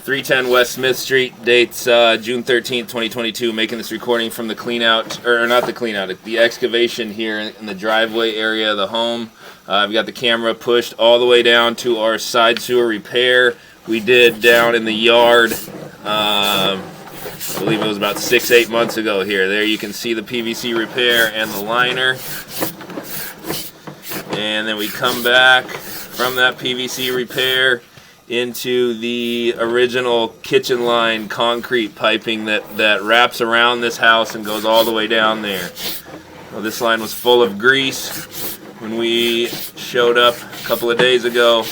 310 West Smith Street, dates June 13th, 2022. Making this recording from the clean out, or not the clean out, the excavation here in the driveway area of the home. I've got the camera pushed all the way down to our side sewer repair we did down in the yard. I believe it was about 6-8 months ago here. There you can see the PVC repair and the liner. And then we come back from that PVC repair into the original kitchen line concrete piping that wraps around this house and goes all the way down there. Well, this line was full of grease when we showed up a couple of days ago,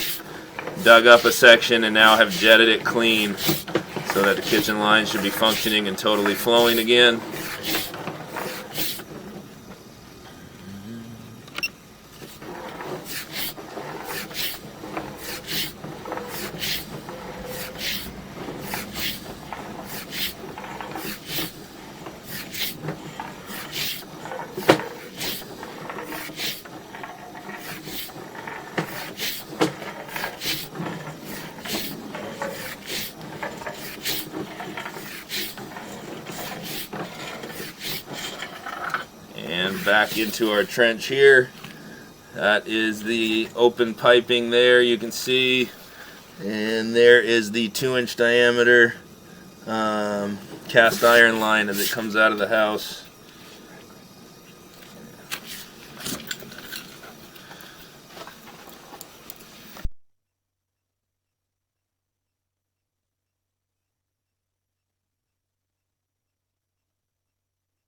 dug up a section, and now have jetted it clean so that the kitchen line should be functioning and totally flowing again. And back into our trench here. That is the open piping there, you can see. And there is the 2-inch diameter cast iron line as it comes out of the house.